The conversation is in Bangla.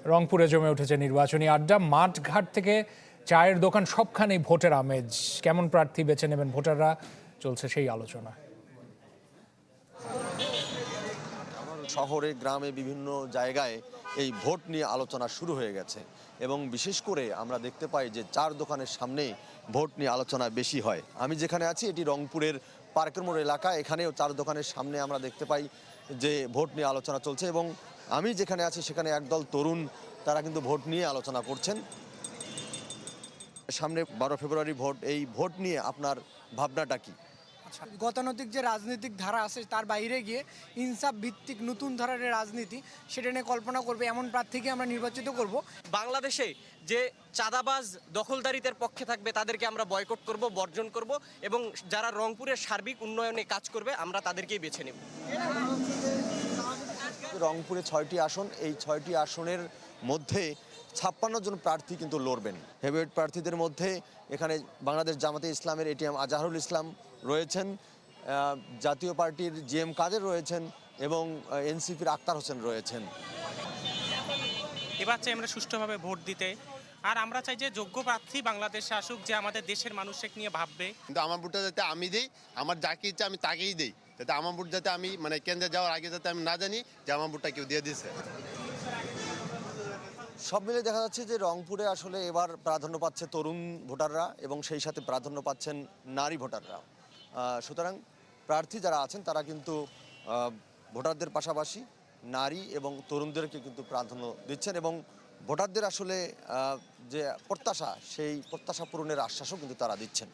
রংপুরে জমে উঠেছে নির্বাচনী আড্ডা। মাঠঘাট থেকে চায়ের দোকান সবখানেই ভোটের আমেজ। কেমন প্রার্থী বেছে নেবেন ভোটাররা, চলছে সেই আলোচনা। শহরে গ্রামে বিভিন্ন জায়গায় এই ভোট নিয়ে আলোচনা শুরু হয়ে গেছে এবং বিশেষ করে আমরা দেখতে পাই যে চার দোকানের সামনে ভোট নিয়ে আলোচনা বেশি হয়। আমি যেখানে আছি এটি রংপুরের পার্কের মোড় এলাকা, এখানেও চার দোকানের সামনে আমরা দেখতে পাই যে ভোট নিয়ে আলোচনা চলছে এবং আমি যেখানে আছি সেখানে একদল তরুণ তারা কিন্তু ভোট নিয়ে আলোচনা করছেন। সামনে 12 ফেব্রুয়ারি ভোট, এই ভোট নিয়ে আপনার ভাবনাটা কি? গতানুগতিক যে রাজনৈতিক ধারা আছে তার বাইরে গিয়ে ইনসাফ ভিত্তিক নতুন ধরনের রাজনীতি সেটা নিয়ে কল্পনা করবে এমন প্রার্থীকে আমরা নির্বাচিত করব। বাংলাদেশে যে চাঁদাবাজ দখলদারিতার পক্ষে থাকবে তাদেরকে আমরা বয়কট করব, বর্জন করব এবং যারা রংপুরের সার্বিক উন্নয়নে কাজ করবে আমরা তাদেরকেই বেছে নেব। রংপুরে 6টি আসন, এই 6টি আসনের মধ্যে 56 জন প্রার্থী কিন্তু লড়বেন। হেভিওয়েট প্রার্থীদের মধ্যে এখানে বাংলাদেশ জামাতে ইসলামের এটিএম আজহারুল ইসলাম রয়েছেন, জাতীয় পার্টির জিএম কাদের রয়েছেন এবং এনসিপির আক্তার হোসেন রয়েছেন। এবার চাই আমরা সুষ্ঠুভাবে ভোট দিতে, আর আমরা চাই যে যোগ্য প্রার্থী বাংলাদেশে আসুক, যে আমাদের দেশের মানুষকে নিয়ে ভাববে। কিন্তু আমার ভোটটা যাতে আমি দিই, আমার যাকে ইচ্ছা আমি তাকেই দিই, যাতে আমার ভোট যাতে আমি কেন্দ্রে যাওয়ার আগে যাতে আমি না জানি যে আমার ভোটটা কেউ দিয়ে দিচ্ছে। সব মিলে দেখা যাচ্ছে যে রংপুরে আসলে এবার প্রাধান্য পাচ্ছে তরুণ ভোটাররা এবং সেই সাথে প্রাধান্য পাচ্ছেন নারী ভোটাররা। সুতরাং প্রার্থী যারা আছেন তারা কিন্তু ভোটারদের পাশাপাশি নারী এবং তরুণদেরকে কিন্তু প্রাধান্য দিচ্ছেন এবং ভোটারদের আসলে যে প্রত্যাশা সেই প্রত্যাশা পূরণের আশ্বাসও কিন্তু তারা দিচ্ছেন।